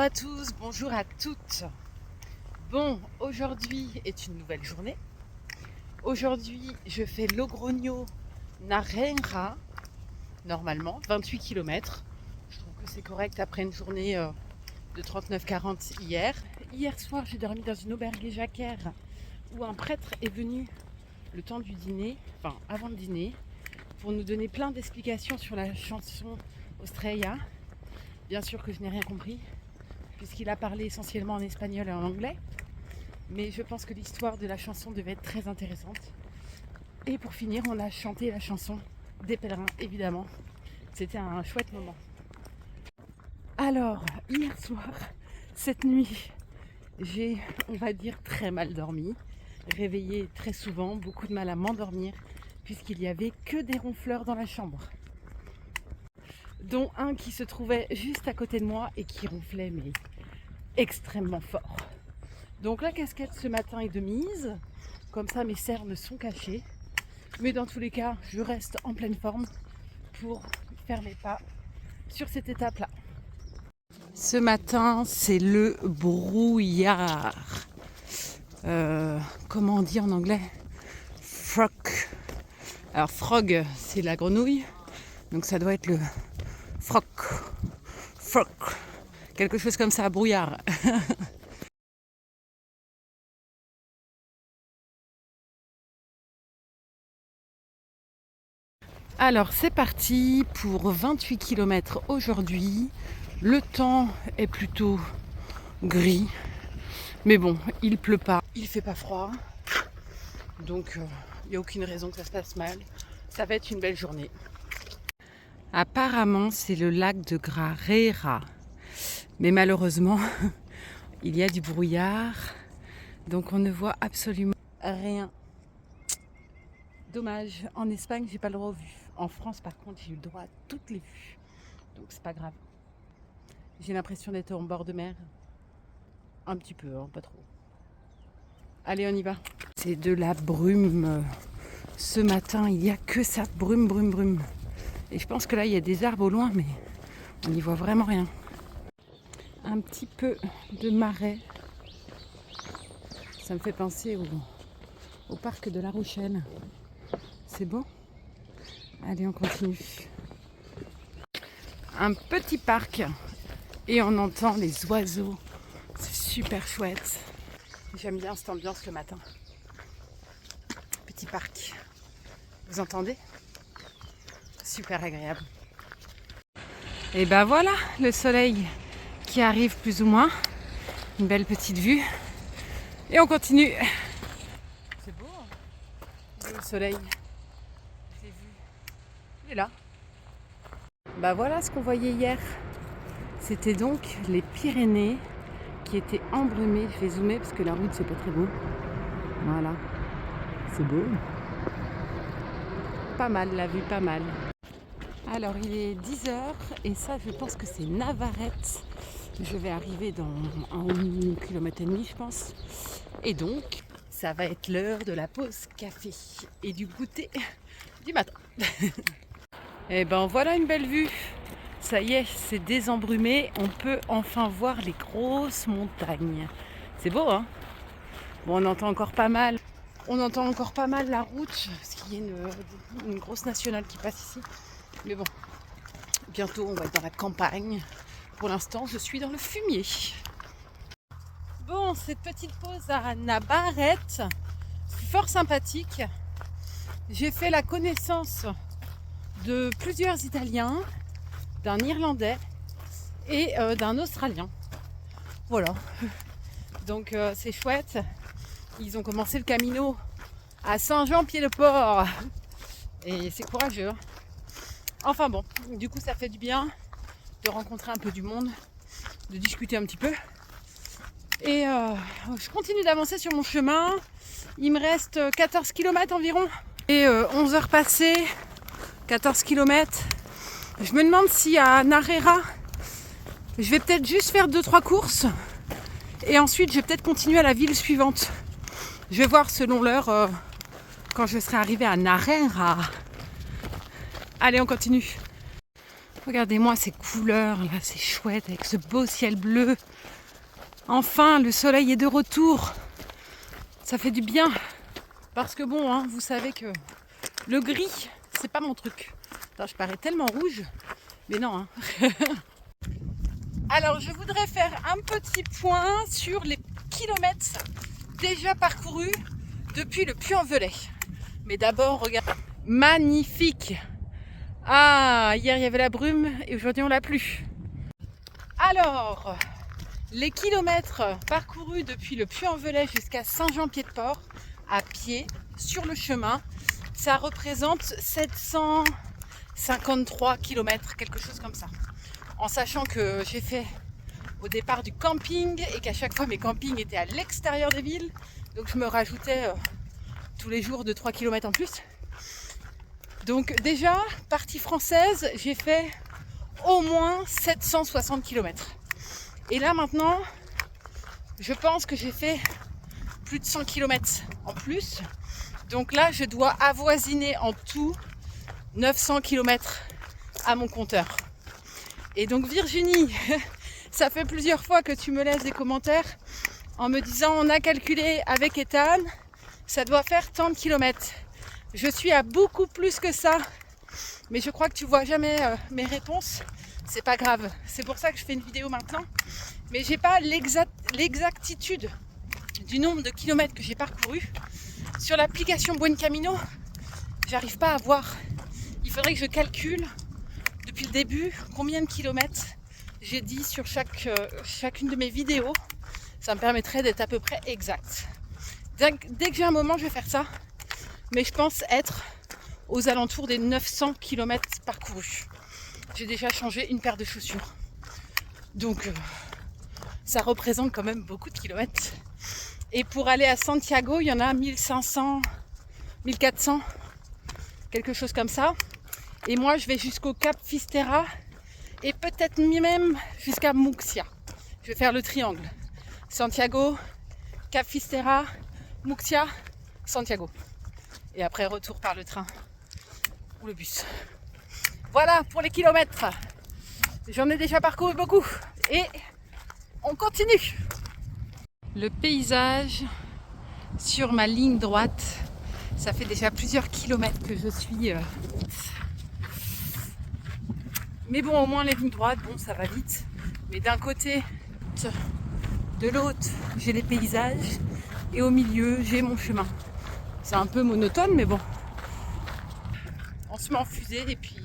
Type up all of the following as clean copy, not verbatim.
à tous, bonjour à toutes. Bon, aujourd'hui est une nouvelle journée. Aujourd'hui, je fais Logroño Narrera, normalement, 28 km. Je trouve que c'est correct après une journée de 39-40 hier. Hier soir, j'ai dormi dans une auberge jacquère où un prêtre est venu le temps du dîner, enfin avant le dîner, pour nous donner plein d'explications sur la chanson Australia. Bien sûr que je n'ai rien compris, puisqu'il a parlé essentiellement en espagnol et en anglais. Mais je pense que l'histoire de la chanson devait être très intéressante. Et pour finir, on a chanté la chanson des pèlerins, évidemment. C'était un chouette moment. Alors, hier soir, cette nuit, j'ai, on va dire, très mal dormi. Réveillée très souvent, beaucoup de mal à m'endormir, puisqu'il n'y avait que des ronfleurs dans la chambre. Dont un qui se trouvait juste à côté de moi et qui ronflait, mais extrêmement fort. Donc la casquette ce matin est de mise, comme ça mes cernes sont cachées. Mais dans tous les cas, je reste en pleine forme pour faire mes pas sur cette étape-là. Ce matin, c'est le brouillard. Comment on dit en anglais? Frog. Alors frog, c'est la grenouille, donc ça doit être le frog. Frog. Quelque chose comme ça, brouillard. Alors c'est parti pour 28 km aujourd'hui. Le temps est plutôt gris, mais bon, il pleut pas, il fait pas froid, donc il n'y a aucune raison que ça se passe mal. Ça va être une belle journée. Apparemment c'est le lac de Grarera, mais malheureusement il y a du brouillard, donc on ne voit absolument rien. Dommage, en Espagne j'ai pas le droit aux vues. En France par contre j'ai eu le droit à toutes les vues. Donc c'est pas grave. J'ai l'impression d'être en bord de mer. Un petit peu, hein, pas trop. Allez, on y va. C'est de la brume. Ce matin, il n'y a que ça. Brume, brume, brume. Et je pense que là, il y a des arbres au loin, mais on n'y voit vraiment rien. Un petit peu de marais. Ça me fait penser au parc de La Rochelle. C'est beau? Allez, on continue. Un petit parc. Et on entend les oiseaux. C'est super chouette. J'aime bien cette ambiance le matin. Petit parc. Vous entendez? Super agréable. Et ben voilà, le soleil qui arrive plus ou moins. Une belle petite vue. Et on continue. C'est beau, hein, le soleil. J'ai vu. Il est là. Bah voilà ce qu'on voyait hier. C'était donc les Pyrénées qui étaient embrumées. Je vais zoomer parce que la route c'est pas très beau. Voilà. C'est beau. Pas mal la vue, pas mal. Alors il est 10h et ça je pense que c'est Navarrete. Je vais arriver dans 1,5 km je pense. Et donc ça va être l'heure de la pause café et du goûter du matin. Et ben voilà une belle vue. Ça y est, c'est désembrumé. On peut enfin voir les grosses montagnes. C'est beau, hein? Bon, on entend encore pas mal. On entend encore pas mal la route, parce qu'il y a une grosse nationale qui passe ici. Mais bon, bientôt on va être dans la campagne. Pour l'instant, je suis dans le fumier. Bon, cette petite pause à Navarrete, fort sympathique. J'ai fait la connaissance de plusieurs Italiens, d'un Irlandais et d'un Australien. Voilà. Donc c'est chouette. Ils ont commencé le Camino à Saint-Jean-Pied-de-Port. Et c'est courageux. Enfin bon, du coup ça fait du bien de rencontrer un peu du monde, de discuter un petit peu. Et je continue d'avancer sur mon chemin. Il me reste 14 km environ. Et 11 heures passées, 14 km. Je me demande si à Narrera, je vais peut-être juste faire 2-3 courses. Et ensuite, je vais peut-être continuer à la ville suivante. Je vais voir selon l'heure quand je serai arrivée à Narrera. Allez, on continue. Regardez-moi ces couleurs là, c'est chouette avec ce beau ciel bleu. Enfin, le soleil est de retour. Ça fait du bien. Parce que bon, hein, vous savez que le gris, c'est pas mon truc. Attends, je parais tellement rouge. Mais non. Hein. Alors, je voudrais faire un petit point sur les kilomètres déjà parcourus depuis le Puy-en-Velay. Mais d'abord, regarde. Magnifique. Ah, hier il y avait la brume et aujourd'hui on l'a plus. Alors, les kilomètres parcourus depuis le Puy-en-Velay jusqu'à Saint-Jean-Pied-de-Port à pied sur le chemin, ça représente 753 km, quelque chose comme ça. En sachant que j'ai fait au départ du camping et qu'à chaque fois mes campings étaient à l'extérieur des villes, donc je me rajoutais tous les jours de 3 km en plus. Donc déjà, partie française, j'ai fait au moins 760 km. Et là maintenant, je pense que j'ai fait plus de 100 km en plus. Donc là, je dois avoisiner en tout 900 km à mon compteur. Et donc Virginie, ça fait plusieurs fois que tu me laisses des commentaires en me disant on a calculé avec Ethan, ça doit faire tant de kilomètres. Je suis à beaucoup plus que ça, mais je crois que tu vois jamais mes réponses. C'est pas grave, c'est pour ça que je fais une vidéo maintenant. Mais j'ai pas l'exactitude du nombre de kilomètres que j'ai parcouru. Sur l'application Buen Camino, j'arrive pas à voir. Il faudrait que je calcule depuis le début combien de kilomètres j'ai dit sur chacune de mes vidéos. Ça me permettrait d'être à peu près exact. Dès que j'ai un moment, je vais faire ça. Mais je pense être aux alentours des 900 km parcourus. J'ai déjà changé une paire de chaussures. Donc, ça représente quand même beaucoup de kilomètres. Et pour aller à Santiago, il y en a 1500, 1400, quelque chose comme ça. Et moi, je vais jusqu'au Cap Fistera et peut-être même jusqu'à Muxia. Je vais faire le triangle. Santiago, Cap Fistera, Muxia, Santiago. Et après, retour par le train ou le bus. Voilà pour les kilomètres. J'en ai déjà parcouru beaucoup. Et on continue. Le paysage sur ma ligne droite, ça fait déjà plusieurs kilomètres que je suis. Mais bon, au moins les lignes droites, bon, ça va vite. Mais d'un côté, de l'autre, j'ai les paysages. Et au milieu, j'ai mon chemin. C'est un peu monotone, mais bon. On se met en fusée et puis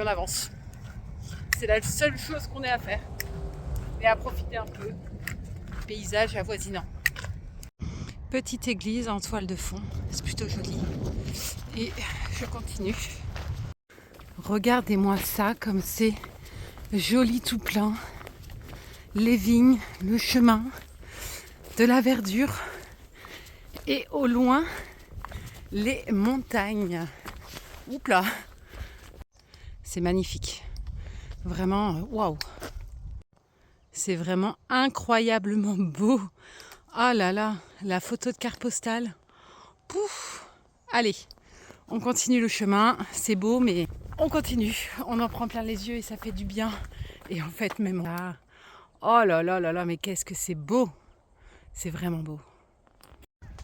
on avance. C'est la seule chose qu'on ait à faire. Et à profiter un peu du paysage avoisinant. Petite église en toile de fond, c'est plutôt joli. Et je continue. Regardez-moi ça, comme c'est joli tout plein. Les vignes, le chemin, de la verdure. Et au loin, les montagnes. Oups là. C'est magnifique. Vraiment, waouh. C'est vraiment incroyablement beau. Ah là là, la photo de carte postale. Pouf. Allez, on continue le chemin. C'est beau, mais on continue. On en prend plein les yeux et ça fait du bien. Et en fait, même là, oh là là là là, mais qu'est-ce que c'est beau. C'est vraiment beau.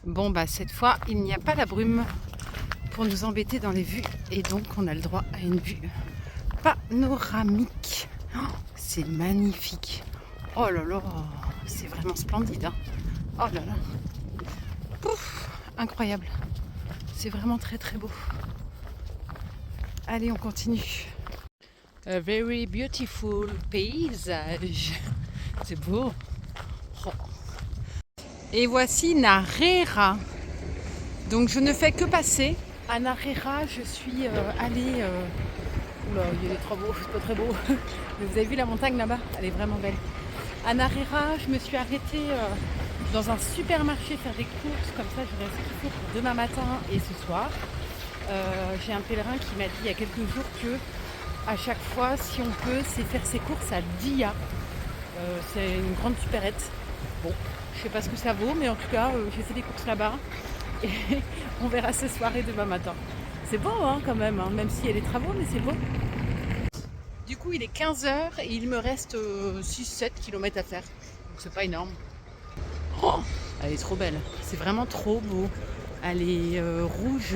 Bon, bah cette fois, il n'y a pas la brume pour nous embêter dans les vues. Et donc, on a le droit à une vue panoramique. Oh, c'est magnifique. Oh là là, c'est vraiment splendide. Hein. Oh là là. Pouf, incroyable. C'est vraiment très très beau. Allez, on continue. A very beautiful paysage. C'est beau. Oh. Et voici Narera. Donc je ne fais que passer. À Narera, je suis allée... Oula, il y a des travaux, c'est pas très beau. Mais vous avez vu la montagne là-bas? Elle est vraiment belle. À Narera, je me suis arrêtée dans un supermarché faire des courses. Comme ça, j'aurai ce qu'il faut pour demain matin et ce soir. J'ai un pèlerin qui m'a dit il y a quelques jours que à chaque fois, si on peut, c'est faire ses courses à Dia. C'est une grande supérette. Bon, je sais pas ce que ça vaut, mais en tout cas, j'ai fait des courses là-bas. Et on verra ce soir et demain matin. C'est beau hein, quand même, hein, même s'il y a des travaux, mais c'est beau. coup, il est 15 h et il me reste 6-7 km à faire. Donc c'est pas énorme. Oh, elle est trop belle. C'est vraiment trop beau. Elle est rouge.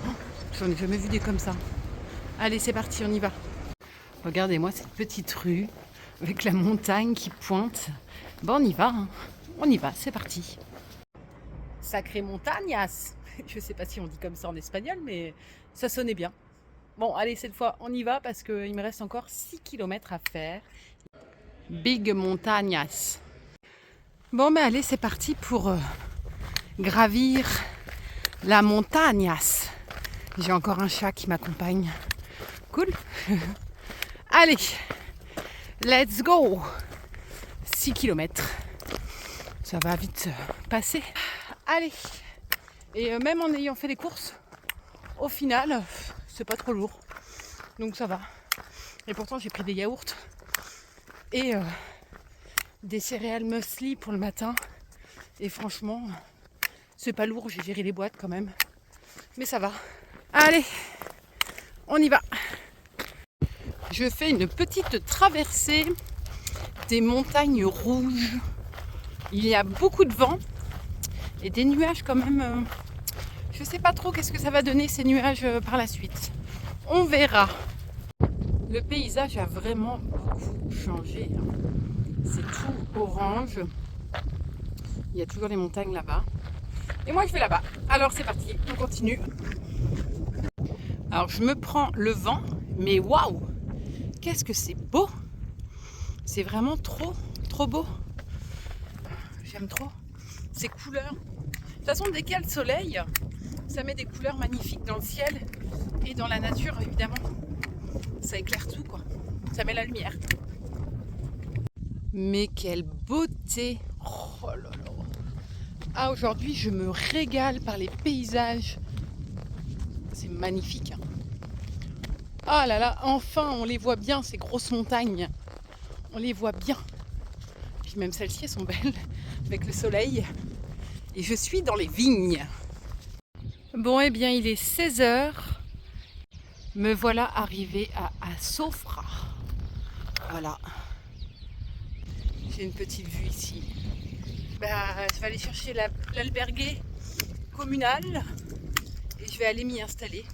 Oh, j'en ai jamais vu des comme ça. Allez, c'est parti, on y va. Regardez-moi cette petite rue avec la montagne qui pointe. Bon, on y va. Hein. On y va, c'est parti. Sacré montañas. Je sais pas si on dit comme ça en espagnol, mais ça sonnait bien. Bon, allez, cette fois, on y va parce qu'il me reste encore 6 km à faire. Big montañas. Bon, mais allez, c'est parti pour gravir la montañas. J'ai encore un chat qui m'accompagne. Cool. Allez, let's go. 6 km. Ça va vite passer. Allez. Et même en ayant fait les courses, au final, c'est pas trop lourd. Donc ça va. Et pourtant, j'ai pris des yaourts et des céréales muesli pour le matin. Et franchement, c'est pas lourd. J'ai viré les boîtes quand même. Mais ça va. Allez, on y va. Je fais une petite traversée des montagnes rouges. Il y a beaucoup de vent et des nuages quand même. Je sais pas trop qu'est-ce que ça va donner ces nuages par la suite. On verra. Le paysage a vraiment beaucoup changé. C'est tout orange. Il y a toujours les montagnes là-bas. Et moi je vais là-bas. Alors c'est parti, on continue. Alors je me prends le vent, mais waouh! Qu'est-ce que c'est beau! C'est vraiment trop, trop beau. J'aime trop ces couleurs. De toute façon, dès qu'il y a le soleil, ça met des couleurs magnifiques dans le ciel et dans la nature, évidemment. Ça éclaire tout, quoi. Ça met la lumière. Mais quelle beauté! Oh là là! Ah, aujourd'hui, je me régale par les paysages. C'est magnifique. Hein. Ah là là, enfin, on les voit bien, ces grosses montagnes. On les voit bien. Puis même celles-ci, elles sont belles, avec le soleil. Et je suis dans les vignes. Bon, eh bien, il est 16 h. Me voilà arrivée à Sofra. Voilà. J'ai une petite vue ici. Je vais aller chercher l'albergué communal et je vais aller m'y installer.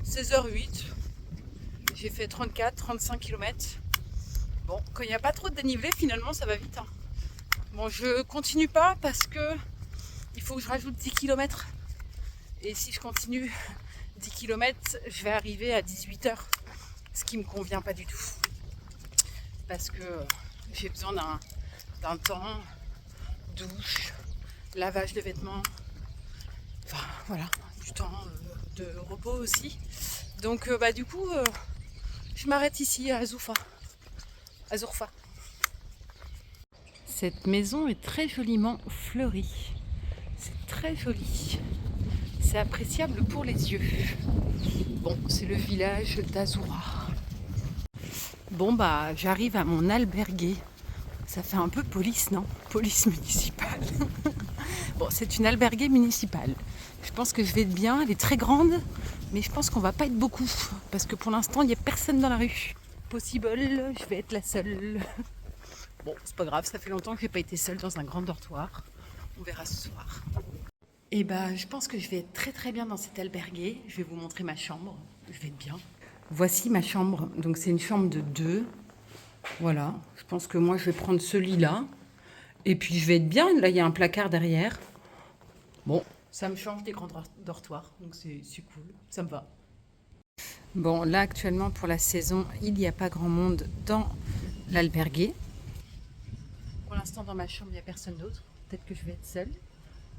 16h08. J'ai fait 34-35 km. Bon, quand il n'y a pas trop de dénivelé, finalement, ça va vite. Hein. Bon, je continue pas parce que il faut que je rajoute 10 km. Et si je continue 10 km, je vais arriver à 18 h. Ce qui me convient pas du tout. Parce que j'ai besoin d'un temps, douche, lavage de vêtements. Enfin, voilà, du temps de repos aussi. Donc, du coup, je m'arrête ici à Azurfa. Cette maison est très joliment fleurie. C'est très joli. C'est appréciable pour les yeux. Bon, c'est le village d'Azura. Bon, j'arrive à mon albergué. Ça fait un peu police, non? Police municipale. Bon, c'est une alberguée municipale. Je pense que je vais être bien. Elle est très grande, mais je pense qu'on va pas être beaucoup. Parce que pour l'instant, il n'y a personne dans la rue. Possible, je vais être la seule. Bon, c'est pas grave, ça fait longtemps que j'ai pas été seule dans un grand dortoir. On verra ce soir. Et je pense que je vais être très très bien dans cet albergué. Je vais vous montrer ma chambre. Je vais être bien. Voici ma chambre. Donc c'est une chambre de 2. Voilà. Je pense que moi je vais prendre ce lit-là. Et puis je vais être bien. Là il y a un placard derrière. Bon, ça me change des grands dortoirs. Donc c'est cool. Ça me va. Bon, là actuellement pour la saison, il n'y a pas grand monde dans l'albergué. Pour l'instant dans ma chambre, il n'y a personne d'autre. Peut-être que je vais être seule.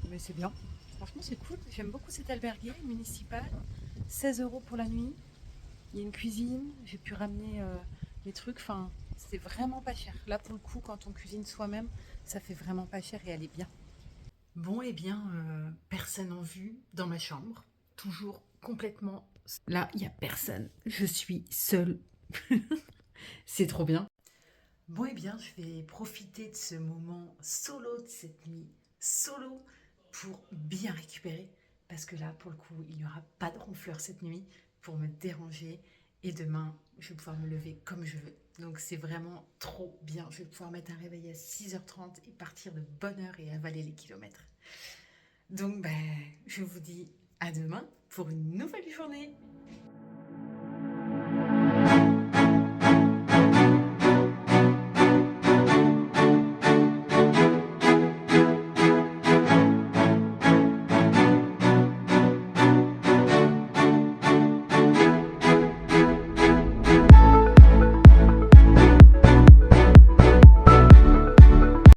Mais c'est bien. Franchement, c'est cool. J'aime beaucoup cet albergué municipal. 16 € pour la nuit. Il y a une cuisine. J'ai pu ramener les trucs. Enfin, c'est vraiment pas cher. Là, pour le coup, quand on cuisine soi-même, ça fait vraiment pas cher et elle est bien. Bon, eh bien, personne en vue dans ma chambre. Toujours complètement... Là, il n'y a personne. Je suis seule. C'est trop bien. Bon, eh bien, je vais profiter de ce moment solo de cette nuit. Solo pour bien récupérer. Parce que là, pour le coup, il n'y aura pas de ronfleur cette nuit pour me déranger. Et demain, je vais pouvoir me lever comme je veux. Donc c'est vraiment trop bien. Je vais pouvoir mettre un réveil à 6h30 et partir de bonne heure et avaler les kilomètres. Donc je vous dis à demain pour une nouvelle journée.